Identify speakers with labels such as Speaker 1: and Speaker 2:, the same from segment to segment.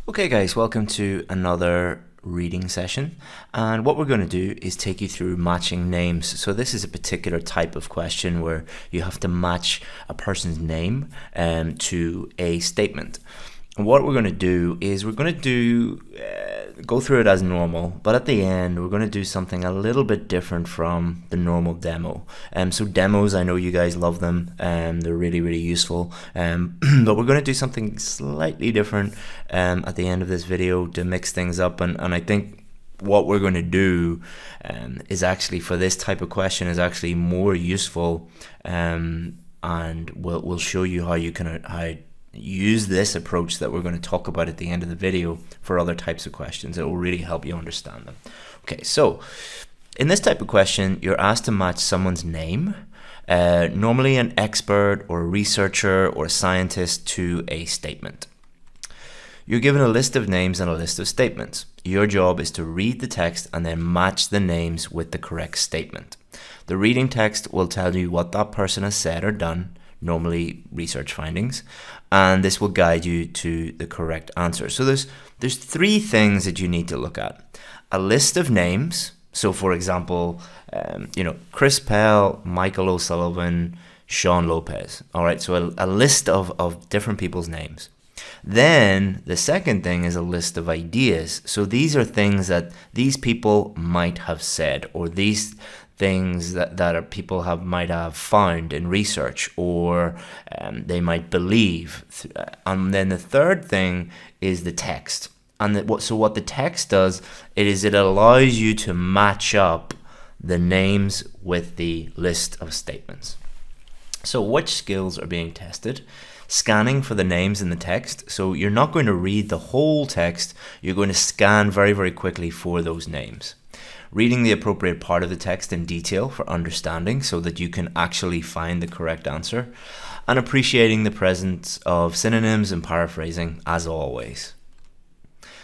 Speaker 1: Okay guys, welcome to another reading session, and what we're going to do is take you through matching names. So this is a particular type of question where you have to match a person's name to a statement. And what we're going to do is we're going to go through it as normal, but at the end we're going to do something a little bit different from the normal demo. So demos, I know you guys love them, they're really useful, but we're going to do something slightly different at the end of this video to mix things up, and I think what we're going to do is actually, for this type of question, is actually more useful, and we'll show you how you can use this approach that we're going to talk about at the end of the video for other types of questions. It will really help you understand them. Okay, so in this type of question, you're asked to match someone's name, normally an expert or a researcher or a scientist, to a statement. You're given a list of names and a list of statements. Your job is to read the text and then match the names with the correct statement. The reading text will tell you what that person has said or done, normally research findings, and this will guide you to the correct answer. So there's three things that you need to look at. A list of names. So for example, Chris Pell, Michael O'Sullivan, Sean Lopez. All right, so a list of different people's names. Then the second thing is a list of ideas. So these are things that these people might have said, or these things that people might have found in research, or they might believe. And then the third thing is the text. And so what the text does, it allows you to match up the names with the list of statements. So which skills are being tested? Scanning for the names in the text. So you're not going to read the whole text, you're going to scan very quickly for those names. Reading the appropriate part of the text in detail for understanding so that you can actually find the correct answer. And appreciating the presence of synonyms and paraphrasing, as always.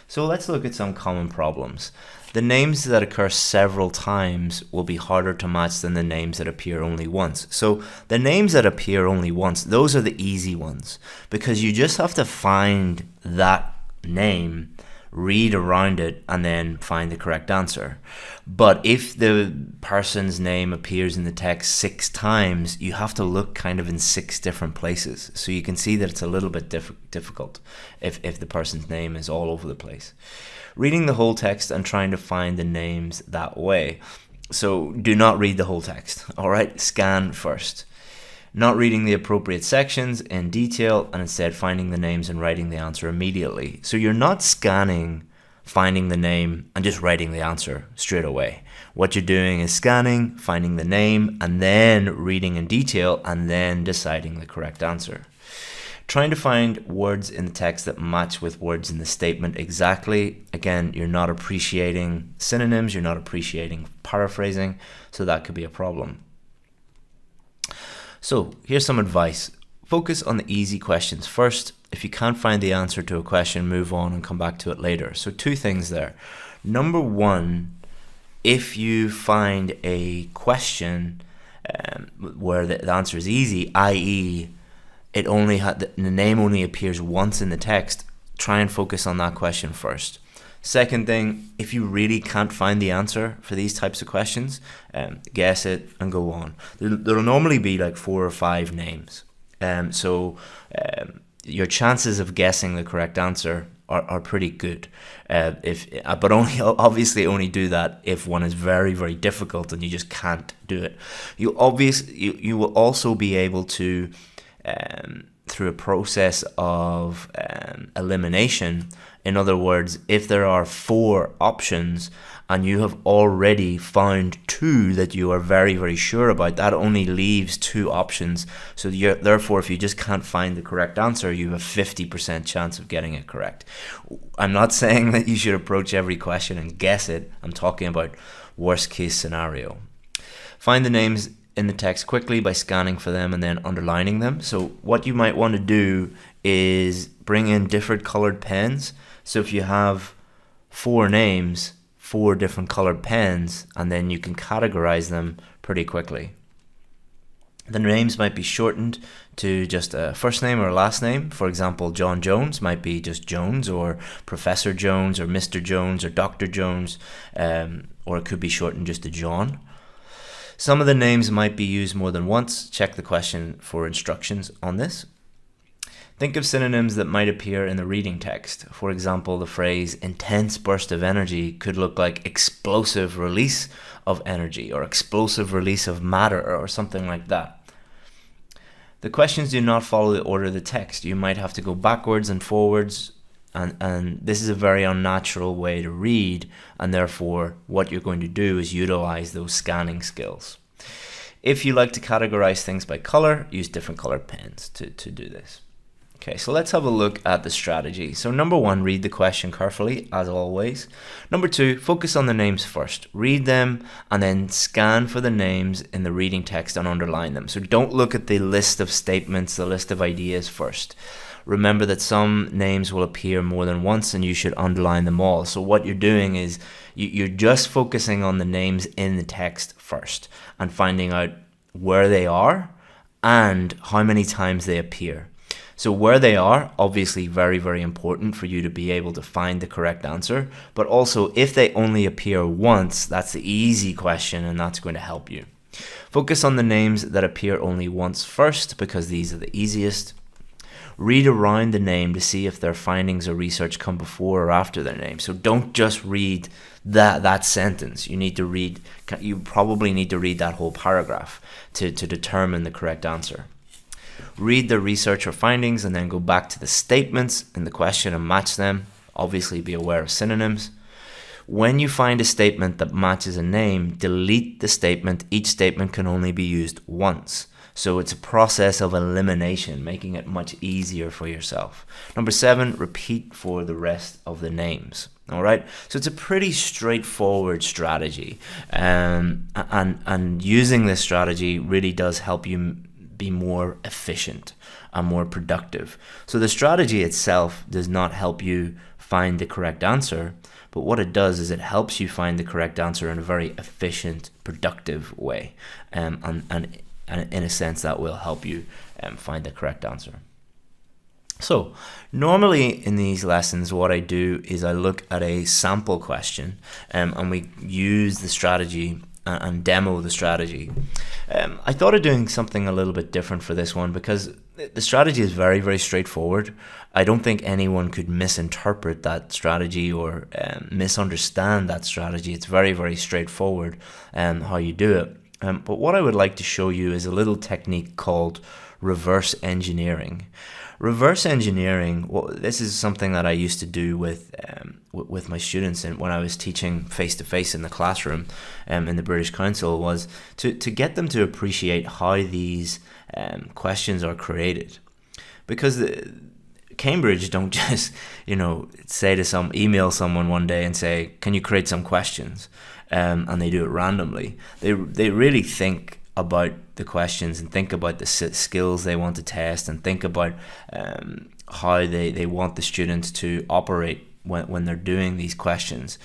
Speaker 1: So let's look at some common problems. The names that occur several times will be harder to match than the names that appear only once. So the names that appear only once, those are the easy ones, because you just have to find that name, read around it, and then find the correct answer. But if the person's name appears in the text 6 times, you have to look kind of in 6 different places. So you can see that it's a little bit difficult if the person's name is all over the place. Reading the whole text and trying to find the names that way. So do not read the whole text, all right? Scan first. Not reading the appropriate sections in detail, and instead finding the names and writing the answer immediately. So you're not scanning, finding the name, and just writing the answer straight away. What you're doing is scanning, finding the name, and then reading in detail, and then deciding the correct answer. Trying to find words in the text that match with words in the statement exactly. Again, you're not appreciating synonyms, you're not appreciating paraphrasing, so that could be a problem. So here's some advice. Focus on the easy questions first. If you can't find the answer to a question, move on and come back to it later. So 2 things there. Number 1, if you find a question where the answer is easy, i.e. the name only appears once in the text, try and focus on that question first. Second thing, if you really can't find the answer for these types of questions, guess it and go on. There'll normally be like 4 or 5 names. So your chances of guessing the correct answer are pretty good. But obviously only do that if one is very difficult and you just can't do it. You will also be able to, through a process of elimination. In other words, if there are 4 options and you have already found 2 that you are very sure about, that only leaves 2 options. So therefore, if you just can't find the correct answer, you have a 50% chance of getting it correct. I'm not saying that you should approach every question and guess it. I'm talking about worst case scenario. Find the names in the text quickly by scanning for them and then underlining them. So what you might want to do is bring in different colored pens. So if you have 4 names, 4 different colored pens, and then you can categorize them pretty quickly. The names might be shortened to just a first name or a last name. For example, John Jones might be just Jones, or Professor Jones, or Mr. Jones, or Dr. Jones, or it could be shortened just to John. Some of the names might be used more than once. Check the question for instructions on this. Think of synonyms that might appear in the reading text. For example, the phrase intense burst of energy could look like explosive release of energy, or explosive release of matter, or something like that. The questions do not follow the order of the text. You might have to go backwards and forwards, and this is a very unnatural way to read, and therefore what you're going to do is utilize those scanning skills. If you like to categorize things by color, use different colored pens to do this. Okay, so let's have a look at the strategy. So number one, read the question carefully, as always. Number two, focus on the names first. Read them and then scan for the names in the reading text and underline them. So don't look at the list of statements, the list of ideas first. Remember that some names will appear more than once and you should underline them all. So what you're doing is you're just focusing on the names in the text first and finding out where they are and how many times they appear. So where they are, obviously very, very important for you to be able to find the correct answer. But also, if they only appear once, that's the easy question, and that's going to help you. Focus on the names that appear only once first, because these are the easiest. Read around the name to see if their findings or research come before or after their name. So don't just read that sentence. You probably need to read that whole paragraph to determine the correct answer. Read the research or findings and then go back to the statements in the question and match them. Obviously, be aware of synonyms. When you find a statement that matches a name, delete the statement. Each statement can only be used once. So it's a process of elimination, making it much easier for yourself. Number 7, repeat for the rest of the names. All right, so it's a pretty straightforward strategy, and using this strategy really does help you be more efficient and more productive. So the strategy itself does not help you find the correct answer, but what it does is it helps you find the correct answer in a very efficient, productive way, and in a sense that will help you find the correct answer. So normally in these lessons, what I do is I look at a sample question, and we use the strategy and demo the strategy. I thought of doing something a little bit different for this one because the strategy is very, very straightforward. I don't think anyone could misinterpret that strategy or misunderstand that strategy. It's very, very straightforward how you do it. But what I would like to show you is a little technique called reverse engineering. Reverse engineering, well, this is something that I used to do with my students, and when I was teaching face-to-face in the classroom in the British Council, was to get them to appreciate how these questions are created. Because Cambridge don't just, email someone one day and say, can you create some questions? And they do it randomly. They really think about the questions and think about the skills they want to test and think about how they want the students to operate when they're doing these questions,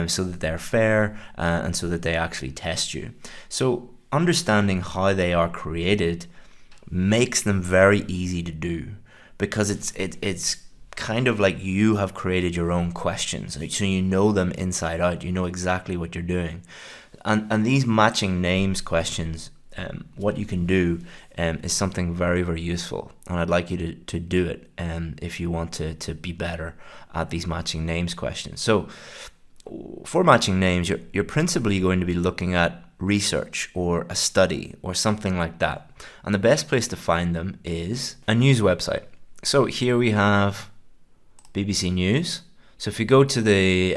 Speaker 1: so that they're fair and so that they actually test you. So understanding how they are created makes them very easy to do, because it's kind of like you have created your own questions, so you know them inside out. You know exactly what you're doing, and these matching names questions, what you can do is something very, very useful, and I'd like you to do it if you want to be better at these matching names questions. So for matching names, you're principally going to be looking at research or a study or something like that, and the best place to find them is a news website. So here we have BBC News. So if you go to the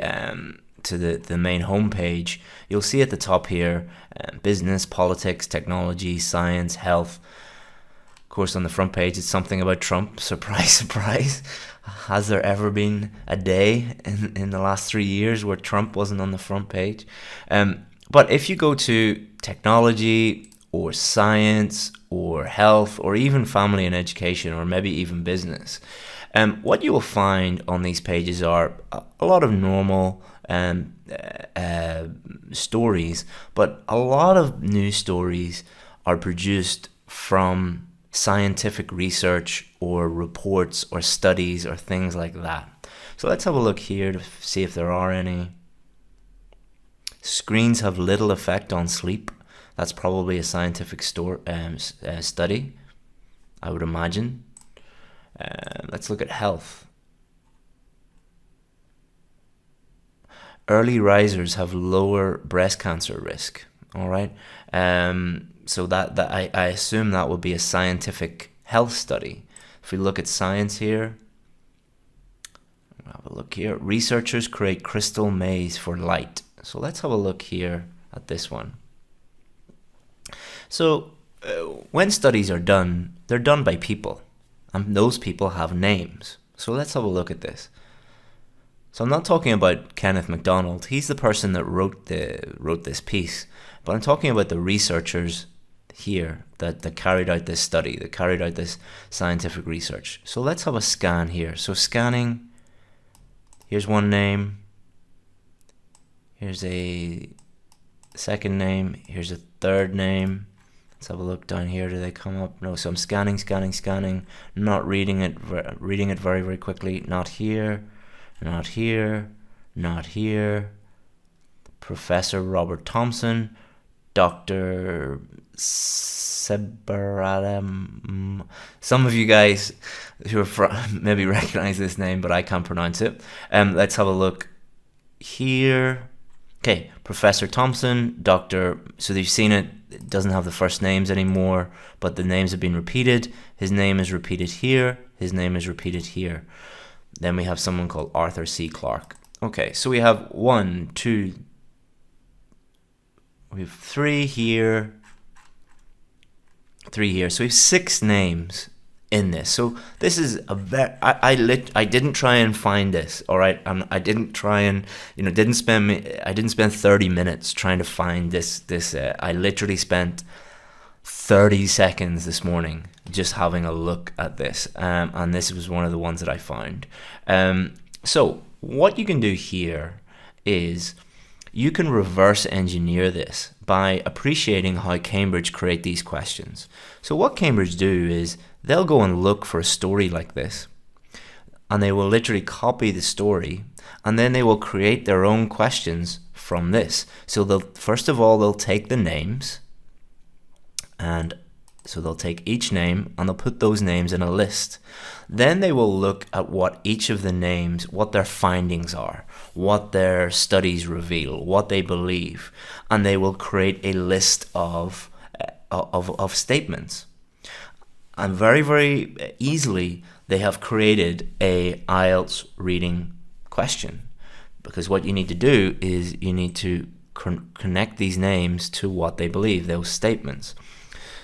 Speaker 1: main homepage, you'll see at the top here business, politics, technology, science, health. Of course, on the front page, it's something about Trump. Surprise, surprise. Has there ever been a day in the last 3 years where Trump wasn't on the front page? But if you go to technology or science or health or even family and education or maybe even business, what you will find on these pages are a lot of normal stories, but a lot of news stories are produced from scientific research or reports or studies or things like that. So let's have a look here to see if there are any. Screens have little effect on sleep. That's probably a scientific study, I would imagine. Let's look at health. Early risers have lower breast cancer risk. All right. So that I assume that would be a scientific health study. If we look at science here, have a look here. Researchers create crystal maze for light. So let's have a look here at this one. So when studies are done, they're done by people, and those people have names. So let's have a look at this. So I'm not talking about Kenneth MacDonald. He's the person that wrote this piece, but I'm talking about the researchers here that carried out this study, that carried out this scientific research. So let's have a scan here. So scanning, here's one name, here's a second name, here's a third name. Let's have a look down here. Do they come up? No. So I'm scanning, not reading it very, very quickly. Not here, not here, not here. Professor Robert Thompson, Dr. Sebaradam. Some of you guys who are maybe recognize this name, but I can't pronounce it. Let's have a look here. Okay, Professor Thompson, Dr. So you've seen it. It doesn't have the first names anymore, but the names have been repeated. His name is repeated here. His name is repeated here. Then we have someone called Arthur C. Clarke. Okay, so we have 1, 2, we have 3 here, 3 here. So we have 6 names in this. So this is a very, I didn't try and find this, all right? I didn't try and, I didn't spend 30 minutes trying to find this. I literally spent 30 seconds this morning just having a look at this, and this was one of the ones that I found. So what you can do here is you can reverse engineer this by appreciating how Cambridge create these questions. So what Cambridge do is they'll go and look for a story like this, and they will literally copy the story, and then they will create their own questions from this. So first of all, they'll take the names, and so they'll take each name and they'll put those names in a list. Then they will look at what each of the names, what their findings are, what their studies reveal, what they believe, and they will create a list of statements. And very, very easily, they have created a IELTS reading question, because what you need to do is you need to connect these names to what they believe, those statements.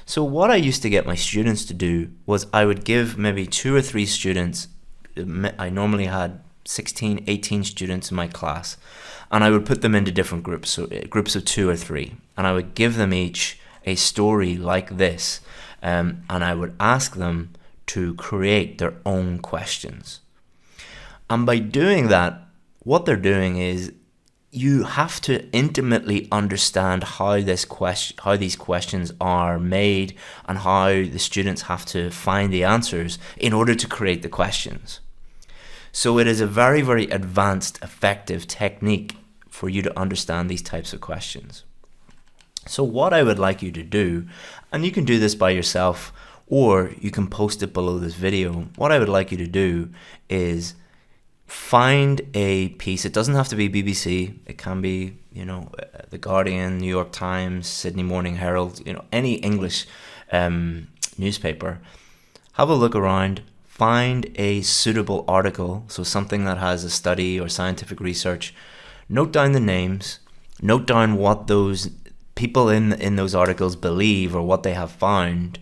Speaker 1: So what I used to get my students to do was I would give maybe 2 or 3 students, I normally had 16, 18 students in my class, and I would put them into different groups, so groups of 2 or 3, and I would give them each a story like this, and I would ask them to create their own questions. And by doing that, what they're doing is you have to intimately understand how these questions are made and how the students have to find the answers in order to create the questions. So it is a very, very advanced, effective technique for you to understand these types of questions. So what I would like you to do, and you can do this by yourself or you can post it below this video, what I would like you to do is find a piece. It doesn't have to be BBC. It can be, The Guardian, New York Times, Sydney Morning Herald, any English newspaper. Have a look around, find a suitable article, so something that has a study or scientific research. Note down the names, note down what those people in those articles believe or what they have found,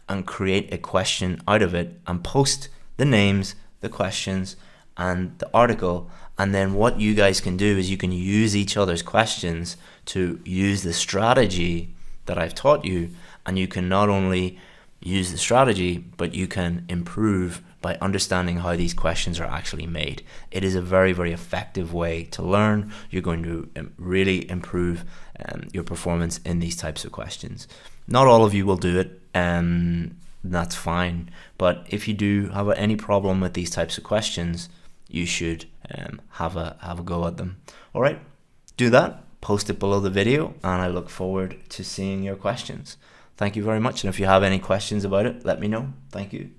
Speaker 1: and create a question out of it and post the names, the questions, and the article. And then what you guys can do is you can use each other's questions to use the strategy that I've taught you, and you can not only use the strategy, but you can improve by understanding how these questions are actually made. It is a very, very effective way to learn. You're going to really improve your performance in these types of questions. Not all of you will do it. that's fine. But if you do have any problem with these types of questions, you should have a go at them. All right, do that, post it below the video, and I look forward to seeing your questions. Thank you very much, and if you have any questions about it, let me know. Thank you.